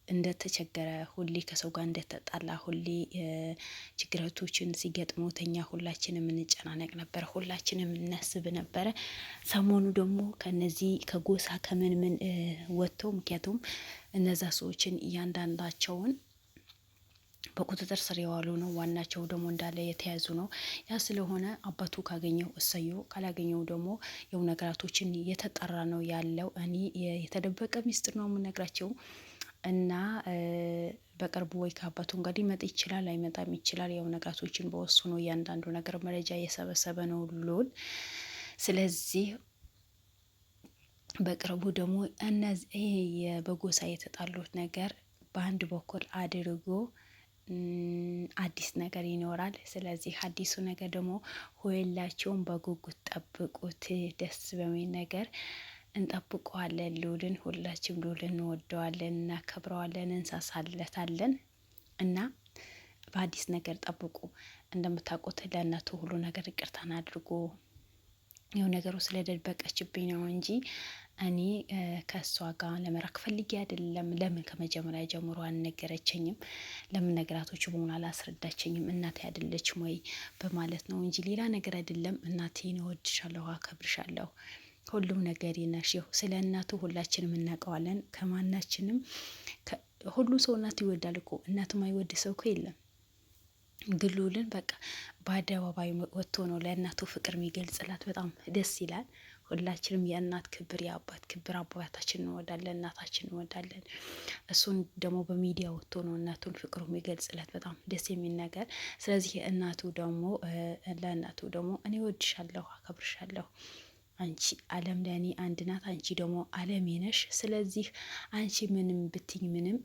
እንደተቸገረ ሁሌ ከሰው ጋር እንደተጣላ ሁሌ ችግረቶችን ሲገጥሙት እኛ ሁላችንም እንጨናነቅ ነበር፣ ሁላችንም እናስብ ነበረ። ሰሞኑ ደግሞ ከነዚህ ከጎሳ ከምን ወጥተው ምክንያቱም እነዛ ሰዎችን እያንዳንዳቸውን በቁጥጥር ስር የዋሉ ነው። ዋናቸው ደግሞ እንዳለ የተያዙ ነው። ያ ስለሆነ አባቱ ካገኘው እሰየው፣ ካላገኘው ደግሞ የው ነገራቶችን እየተጠራ ነው ያለው። እኔ የተደበቀ ሚስጥር ነው የምነግራቸው እና በቅርቡ ወይ ከአባቱን ጋር ሊመጣ ይችላል፣ አይመጣም ይችላል። ያው ነገራቶችን በወሰኑ እያንዳንዱ ነገር መረጃ እየሰበሰበ ነው ሉል። ስለዚህ በቅርቡ ደግሞ እነዚህ በጎሳ የተጣሉት ነገር በአንድ በኩል አድርጎ አዲስ ነገር ይኖራል። ስለዚህ አዲሱ ነገር ደግሞ ሁላችሁም በጉጉት ጠብቁት። ደስ በሚል ነገር እንጠብቀዋለን። ሉልን ሁላችንም ሉልን እንወደዋለን፣ እናከብረዋለን፣ እንሳሳለታለን እና በአዲስ ነገር ጠብቁ። እንደምታውቁት ለእናቱ ሁሉ ነገር ይቅርታን አድርጎ ያው ነገሩ ስለደበቀችብኝ ነው እንጂ እኔ ከእሷ ጋር ለመራክ ፈልጌ አይደለም። ለምን ከመጀመሪያ ጀምሮ አልነገረችኝም? ለምን ነገራቶች በሙሉ አላስረዳችኝም? እናቴ አይደለችም ወይ በማለት ነው እንጂ ሌላ ነገር አይደለም። እናቴን እወድሻለሁ፣ አከብርሻለሁ፣ ሁሉም ነገር ይነሽ። ስለ እናቱ ሁላችንም እናውቀዋለን። ከማናችንም ሁሉ ሰው እናቱ ይወዳል እኮ። እናቱ ማይወድ ሰው እኮ የለም። ግሉልን በቃ በአደባባይ ወጥቶ ነው ለእናቱ ፍቅር የሚገልጽላት። በጣም ደስ ይላል። ሁላችንም የእናት ክብር፣ የአባት ክብር፣ አባታችን እንወዳለን፣ እናታችን እንወዳለን። እሱን ደግሞ በሚዲያ ወጥቶ ነው እናቱን ፍቅሩ የሚገልጽለት። በጣም ደስ የሚል ነገር። ስለዚህ እናቱ ደግሞ ለእናቱ ደግሞ እኔ ወድሻለሁ፣ አከብርሻለሁ፣ አንቺ ዓለም ለእኔ አንድ ናት፣ አንቺ ደግሞ ዓለሜ ነሽ። ስለዚህ አንቺ ምንም ብትኝ ምንም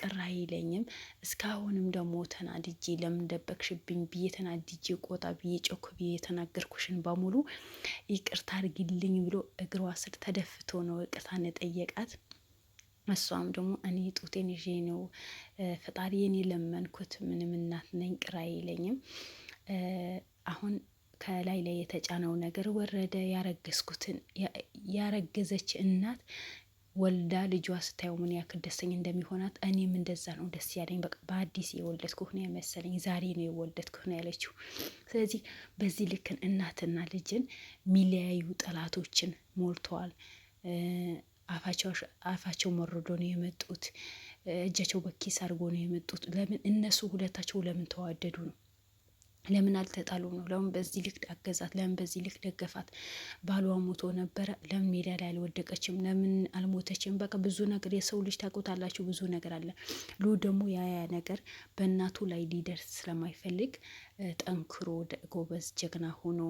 ቅር አይለኝም። እስካሁንም ደግሞ ተናድጄ ለምን ደበቅሽብኝ ብዬ ተናድጄ ቆጣ ብዬ ጮክ ብዬ የተናገርኩሽን በሙሉ ይቅርታ አድርጊልኝ ብሎ እግሯ ስር ተደፍቶ ነው ይቅርታን የጠየቃት። እሷም ደግሞ እኔ ጡቴን ይዤ ነው ፈጣሪዬን የለመንኩት፣ ምንም እናት ነኝ፣ ቅር አይለኝም። አሁን ከላይ ላይ የተጫነው ነገር ወረደ። ያረገዘች እናት ወልዳ ልጇ ስታየው ምን ያክል ደስተኛ እንደሚሆናት እኔም እንደዛ ነው ደስ ያለኝ። በቃ በአዲስ የወለድኩህ ነው የመሰለኝ፣ ዛሬ ነው የወለድኩህ ነው ያለችው። ስለዚህ በዚህ ልክን እናትና ልጅን ሚለያዩ ጠላቶችን ሞልተዋል። አፋቸው መርዶ ነው የመጡት፣ እጃቸው በኪስ አድርጎ ነው የመጡት። ለምን እነሱ ሁለታቸው ለምን ተዋደዱ ነው? ለምን አልተጣሉ ነው? ለምን በዚህ ልክ አገዛት? ለምን በዚህ ልክ ደገፋት? ባሏ ሞቶ ነበረ፣ ለምን ሜዳ ላይ አልወደቀችም? ለምን አልሞተችም? በቃ ብዙ ነገር የሰው ልጅ ታውቁታላችሁ፣ ብዙ ነገር አለ። ሉ ደግሞ ያ ነገር በእናቱ ላይ ሊደርስ ስለማይፈልግ ጠንክሮ ጎበዝ ጀግና ሆኖ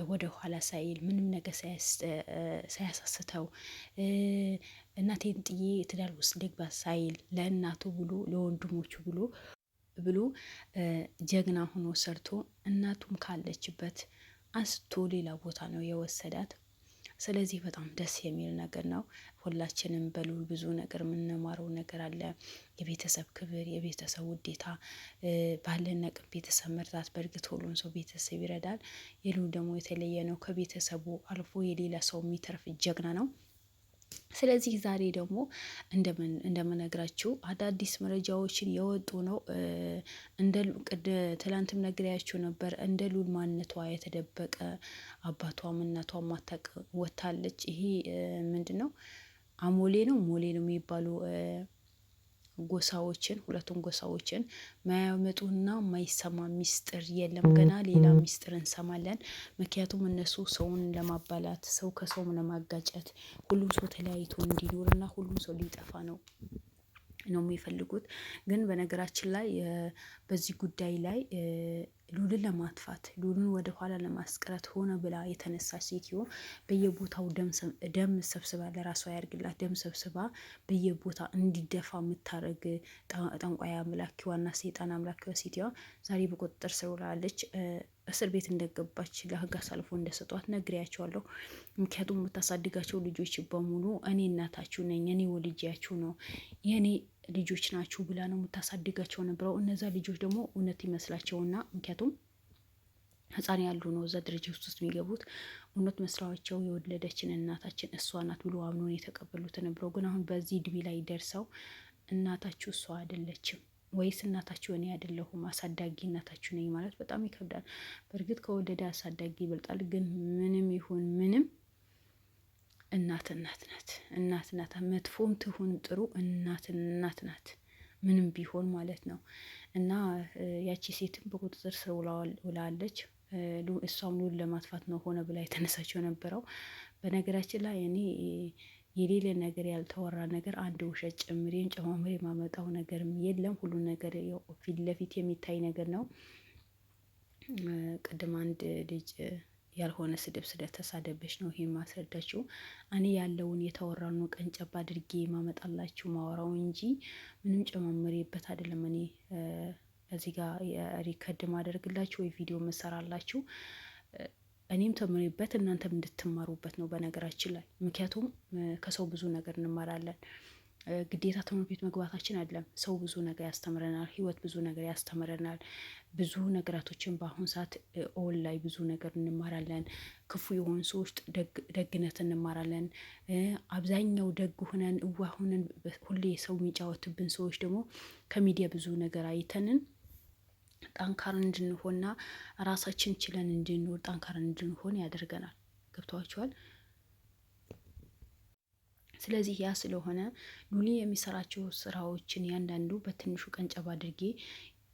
ወደ ኋላ ሳይል ምንም ነገር ሳያሳስተው እናቴን ጥዬ ትዳር ውስጥ ልግባ ሳይል ለእናቱ ብሎ ለወንድሞቹ ብሎ ጀግና ሆኖ ሰርቶ እናቱም ካለችበት አንስቶ ሌላ ቦታ ነው የወሰዳት። ስለዚህ በጣም ደስ የሚል ነገር ነው። ሁላችንም በሉል ብዙ ነገር የምንማረው ነገር አለ። የቤተሰብ ክብር፣ የቤተሰብ ውዴታ፣ ባለን አቅም ቤተሰብ መርዳት። በእርግጥ ሁሉም ሰው ቤተሰብ ይረዳል። የሉል ደግሞ የተለየ ነው። ከቤተሰቡ አልፎ የሌላ ሰው የሚተርፍ ጀግና ነው። ስለዚህ ዛሬ ደግሞ እንደምነግራችሁ አዳዲስ መረጃዎችን የወጡ ነው። ትላንትም ነግሬያችሁ ነበር። እንደ ሉል ማንነቷ የተደበቀ አባቷም እናቷም ማታቅ ወታለች። ይሄ ምንድን ነው? አሞሌ ነው ሞሌ ነው የሚባሉ ጎሳዎችን ሁለቱን ጎሳዎችን ማያመጡና ማይሰማ ሚስጥር የለም። ገና ሌላ ሚስጥር እንሰማለን። ምክንያቱም እነሱ ሰውን ለማባላት፣ ሰው ከሰውም ለማጋጨት፣ ሁሉም ሰው ተለያይቶ እንዲኖርና ሁሉም ሰው ሊጠፋ ነው የሚፈልጉት። ግን በነገራችን ላይ በዚህ ጉዳይ ላይ ሉልን ለማጥፋት ሉልን ወደ ኋላ ለማስቀረት ሆነ ብላ የተነሳች ሴትዮ በየቦታው ደም ሰብስባ ለራሷ ያርግላት ደም ሰብስባ በየቦታ እንዲደፋ የምታደርግ ጠንቋይ አምላኪዋና ሰይጣን አምላኪዋ ሴትዮ ዛሬ በቁጥጥር ስር ውላለች። እስር ቤት እንደገባች ለህግ አሳልፎ እንደሰጧት ነግሬያቸዋለሁ። ምክንያቱም የምታሳድጋቸው ልጆች በሙሉ እኔ እናታችሁ ነኝ፣ እኔ ወልጃችሁ ነው፣ የእኔ ልጆች ናችሁ ብላ ነው የምታሳድጋቸው ነበረው። እነዛ ልጆች ደግሞ እውነት ይመስላቸውና ምክንያቱም ህፃን ያሉ ነው እዛ ድርጅት ውስጥ የሚገቡት። እውነት መስራቸው የወለደችን እናታችን እሷ ናት ብሎ አምኖን የተቀበሉት ነበረው። ግን አሁን በዚህ እድሜ ላይ ደርሰው እናታችሁ እሷ አይደለችም ወይስ እናታችሁ እኔ አይደለሁም አሳዳጊ እናታችሁ ነኝ ማለት በጣም ይከብዳል። በእርግጥ ከወለደ አሳዳጊ ይበልጣል። ግን ምንም ይሁን ምንም እናት እናት ናት። እናት ናት። መጥፎም ትሁን ጥሩ እናት እናት ናት። ምንም ቢሆን ማለት ነው። እና ያቺ ሴትም በቁጥጥር ስር ውላለች። እሷም ሉል ለማጥፋት ነው ሆነ ብላ የተነሳቸው ነበረው። በነገራችን ላይ እኔ የሌለ ነገር ያልተወራ ነገር አንድ ውሸት ጨምሬን ጨማምሬ የማመጣው ነገርም የለም። ሁሉ ነገር ፊት ለፊት የሚታይ ነገር ነው። ቅድም አንድ ልጅ ያልሆነ ስድብ ስለተሳደበች ነው ይሄን ማስረዳችሁ። እኔ ያለውን የተወራኑ ቀንጨብ አድርጌ ማመጣላችሁ ማወራው እንጂ ምንም ጨማምሬበት አይደለም። እኔ እዚህ ጋር ሪከርድ ማደርግላችሁ ወይ ቪዲዮ መሰራላችሁ እኔም ተምሬበት እናንተም እንድትማሩበት ነው። በነገራችን ላይ ምክንያቱም ከሰው ብዙ ነገር እንማራለን። ግዴታ ትምህርት ቤት መግባታችን አይደለም። ሰው ብዙ ነገር ያስተምረናል። ህይወት ብዙ ነገር ያስተምረናል። ብዙ ነገራቶችን በአሁን ሰዓት ኦን ላይ ብዙ ነገር እንማራለን። ክፉ የሆኑ ሰዎች ደግነት እንማራለን። አብዛኛው ደግ ሆነን እዋ ሆነን ሁሌ ሰው የሚጫወትብን ሰዎች ደግሞ ከሚዲያ ብዙ ነገር አይተንን ጠንካራ እንድንሆንና ራሳችን ችለን እንድንኖር ጠንካራ እንድንሆን ያደርገናል። ገብቷችኋል? ስለዚህ ያ ስለሆነ ሉሊ የሚሰራቸው ስራዎችን ያንዳንዱ በትንሹ ቀንጨብ አድርጌ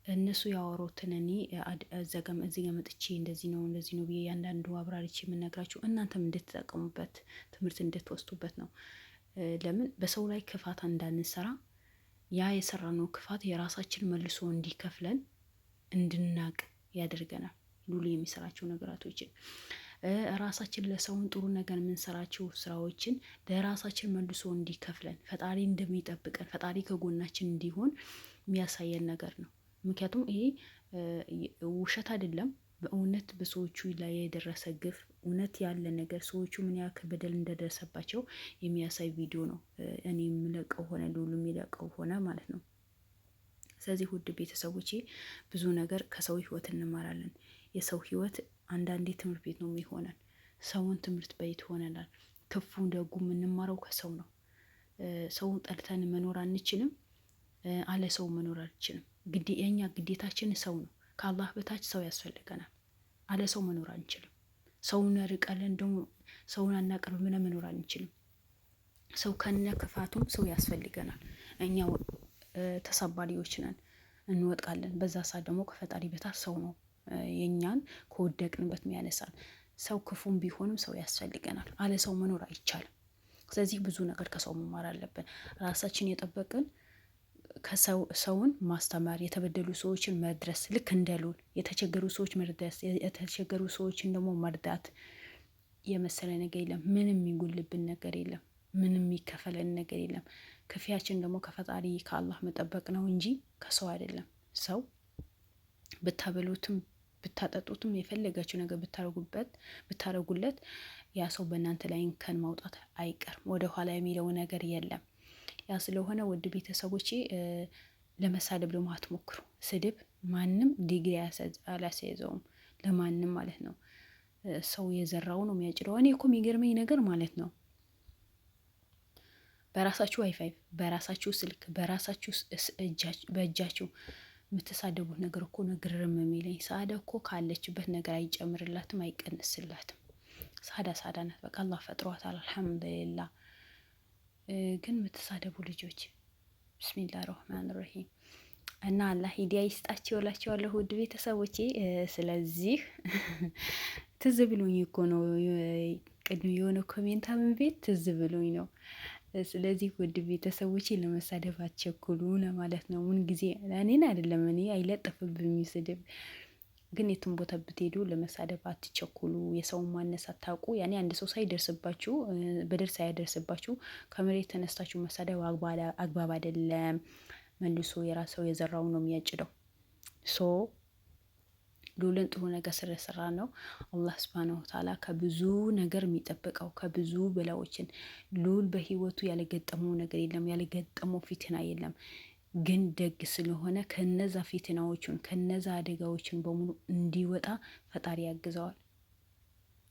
እነሱ ያወሩትን እኔ እዚህ ጋር መጥቼ እንደዚህ ነው ብዬ ያንዳንዱ አብራሪች የምነግራችሁ እናንተም እንድትጠቀሙበት ትምህርት እንድትወስዱበት ነው። ለምን በሰው ላይ ክፋት እንዳንሰራ ያ የሰራነው ክፋት የራሳችን መልሶ እንዲከፍለን እንድናቅ ያደርገናል። ሉሊ የሚሰራቸው ነገራቶችን ራሳችን ለሰውን ጥሩ ነገር የምንሰራቸው ስራዎችን ለራሳችን መልሶ እንዲከፍለን ፈጣሪ እንደሚጠብቀን ፈጣሪ ከጎናችን እንዲሆን የሚያሳየን ነገር ነው። ምክንያቱም ይሄ ውሸት አይደለም። በእውነት በሰዎቹ ላይ የደረሰ ግፍ እውነት ያለ ነገር ሰዎቹ ምን ያክል በደል እንደደረሰባቸው የሚያሳይ ቪዲዮ ነው። እኔ የምለቀው ሆነ ሉሉ የሚለቀው ሆነ ማለት ነው። ስለዚህ ውድ ቤተሰቦቼ ብዙ ነገር ከሰው ህይወት እንማራለን። የሰው ህይወት አንዳንዴ ትምህርት ቤት ነው የሚሆነን። ሰውን ትምህርት ቤት ሆነናል። ክፉ ደጉ የምንማረው ከሰው ነው። ሰውን ጠልተን መኖር አንችልም። አለ ሰው መኖር አንችልም። የኛ ግዴታችን ሰው ነው። ከአላህ በታች ሰው ያስፈልገናል። አለ ሰው መኖር አንችልም። ሰውን ርቀለን ደግሞ ሰውን አናቅርብ ብለን መኖር አንችልም። ሰው ከነ ክፋቱም ሰው ያስፈልገናል። እኛ ተሰባሪዎች ነን፣ እንወጥቃለን። በዛ ሰዓት ደግሞ ከፈጣሪ በታች ሰው ነው የኛን ከወደቅንበት የሚያነሳን። ሰው ክፉም ቢሆንም ሰው ያስፈልገናል። አለ ሰው መኖር አይቻልም። ስለዚህ ብዙ ነገር ከሰው መማር አለብን። ራሳችን የጠበቅን ሰውን ማስተማር፣ የተበደሉ ሰዎችን መድረስ፣ ልክ እንደ ሉል የተቸገሩ ሰዎች መድረስ፣ የተቸገሩ ሰዎችን ደግሞ መርዳት የመሰለ ነገር የለም። ምንም የሚጎልብን ነገር የለም። ምንም የሚከፈለን ነገር የለም። ክፍያችን ደግሞ ከፈጣሪ ከአላህ መጠበቅ ነው እንጂ ከሰው አይደለም። ሰው ብታበሉትም ብታጠጡትም የፈለጋችሁ ነገር ብታረጉለት ያ ሰው በእናንተ ላይ እንከን ማውጣት አይቀርም። ወደ ኋላ የሚለው ነገር የለም። ያ ስለሆነ ውድ ቤተሰቦቼ ለመሳደብ ደግሞ አትሞክሩ። ስድብ ማንም ዲግሪ አላስያዘውም፣ ለማንም ማለት ነው። ሰው የዘራው ነው የሚያጭደው። እኔ እኮ የሚገርመኝ ነገር ማለት ነው በራሳችሁ ዋይፋይ፣ በራሳችሁ ስልክ፣ በራሳችሁ በእጃችሁ የምትሳደቡት ነገር እኮ ግርም የሚለኝ። ሳዳ እኮ ካለችበት ነገር አይጨምርላትም፣ አይቀንስላትም። ሳዳ ናት። በቃ አላህ ፈጥሯታል። አልሐምዱሊላህ። ግን የምትሳደቡ ልጆች ብስሚላህ ረህማን ረሂም እና አላህ ሂዳያ ይስጣቸው እላቸዋለሁ ውድ ቤተሰቦቼ። ስለዚህ ትዝ ብሎኝ እኮ ነው ቅድም የሆነ ኮሜንታ ምን ቤት ትዝ ብሎኝ ነው። ስለዚህ ውድ ቤተሰቦቼ ለመሳደብ አትቸኩሉ ለማለት ነው። ምን ጊዜ እኔን አይደለም እኔ አይለጠፍብኝ ስድብ፣ ግን የትም ቦታ ብትሄዱ ለመሳደብ አትቸኩሉ። የሰውን ማነስ አታውቁ። ያኔ አንድ ሰው ሳይደርስባችሁ በደል ሳይደርስባችሁ ከመሬት ተነስታችሁ መሳደብ አግባብ አይደለም። መልሶ የራሰው የዘራው ነው የሚያጭደው። ሉልን ጥሩ ነገር ስለሰራ ነው አላህ ሱብሃነሁ ወተዓላ ከብዙ ነገር የሚጠብቀው ከብዙ በላዎችን። ሉል በህይወቱ ያለገጠመው ነገር የለም፣ ያለገጠመው ፊትና የለም። ግን ደግ ስለሆነ ከነዛ ፊትናዎችን ከነዛ አደጋዎችን በሙሉ እንዲወጣ ፈጣሪ ያግዘዋል።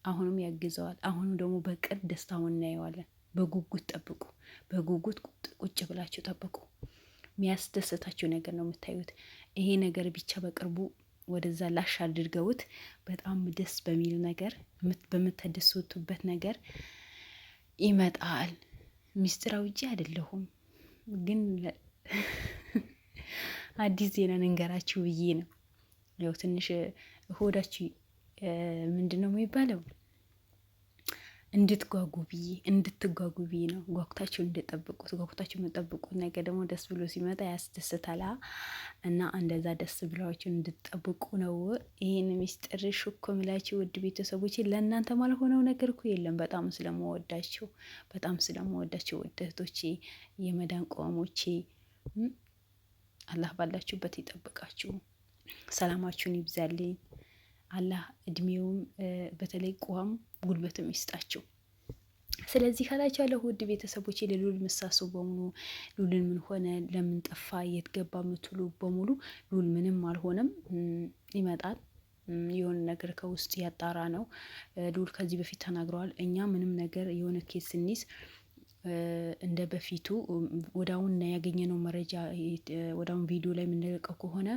አሁንም ያግዘዋል። አሁንም ደግሞ በቅርብ ደስታውን እናየዋለን። በጉጉት ጠብቁ። በጉጉት ቁጭ ብላችሁ ጠብቁ። የሚያስደስታችሁ ነገር ነው የምታዩት። ይሄ ነገር ብቻ በቅርቡ ወደዛ ላሽ አድርገውት በጣም ደስ በሚል ነገር በምትደሰቱበት ነገር ይመጣል። ሚስጥር አውጪ አይደለሁም ግን አዲስ ዜና ንንገራችሁ ብዬ ነው። ያው ትንሽ ሆዳችሁ ምንድን ነው የሚባለው እንድትጓጉ ብዬ ነው። ጓጉታችሁ እንድጠብቁት ጓጉታችሁ የምጠብቁት ነገር ደግሞ ደስ ብሎ ሲመጣ ያስደስታል። እና እንደዛ ደስ ብላችሁ እንድትጠብቁ ነው ይህን ሚስጥር ሹክ ምላችሁ ውድ ቤተሰቦቼ። ለእናንተ ማልሆነው ነገር እኮ የለም። በጣም ስለምወዳችሁ ውድ እህቶቼ፣ የመዳን ቆሞቼ አላህ ባላችሁበት ይጠብቃችሁ፣ ሰላማችሁን ይብዛልኝ። አላህ እድሜውም በተለይ ቋም ጉልበትም ይስጣችሁ። ስለዚህ ካላችሁ ያለው ውድ ቤተሰቦቼ ለሉል ምሳሱ በሙሉ ሉልን ምን ሆነ ለምን ጠፋ የት ገባ ምትሉ በሙሉ ሉል ምንም አልሆነም፣ ይመጣል። የሆነ ነገር ከውስጥ ያጣራ ነው። ሉል ከዚህ በፊት ተናግረዋል። እኛ ምንም ነገር የሆነ ኬስ ስንይዝ እንደ በፊቱ ወዳውን ያገኘነው መረጃ ወዳውን ቪዲዮ ላይ የምንለቀው ከሆነ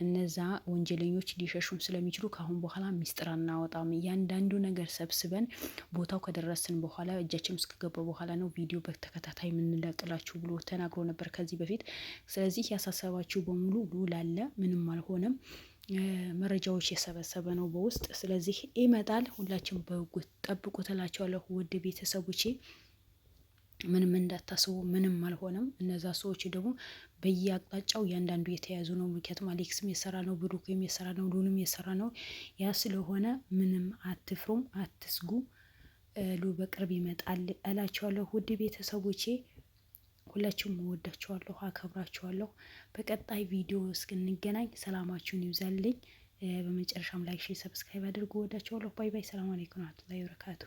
እነዛ ወንጀለኞች ሊሸሹን ስለሚችሉ ከአሁን በኋላ ሚስጥር አናወጣም። እያንዳንዱ ነገር ሰብስበን ቦታው ከደረስን በኋላ እጃችን ውስጥ ከገባ በኋላ ነው ቪዲዮ በተከታታይ የምንለቅላችሁ ብሎ ተናግሮ ነበር ከዚህ በፊት። ስለዚህ ያሳሰባችሁ በሙሉ ሉል አለ፣ ምንም አልሆነም። መረጃዎች የሰበሰበ ነው በውስጥ። ስለዚህ ይመጣል። ሁላችን በጉት ጠብቁ ትላቸዋለሁ ውድ ቤተሰቦቼ። ምንም እንዳታስቡ፣ ምንም አልሆነም። እነዛ ሰዎች ደግሞ በየአቅጣጫው እያንዳንዱ የተያዙ ነው። ምክንያቱም አሌክስም የሰራ ነው፣ ብሩክም የሰራ ነው፣ ሉንም የሰራ ነው። ያ ስለሆነ ምንም አትፍሩም፣ አትስጉ። ሉ በቅርብ ይመጣል እላቸዋለሁ ውድ ቤተሰቦቼ። ሁላችሁም እወዳችኋለሁ፣ አከብራችኋለሁ። በቀጣይ ቪዲዮ እስክንገናኝ ሰላማችሁን ይብዛልኝ። በመጨረሻም ላይክ፣ ሼር፣ ሰብስክራይብ አድርጉ። እወዳችኋለሁ። ባይ ባይ። ሰላም አለይኩም ወራህመቱላሂ ወበረካቱ።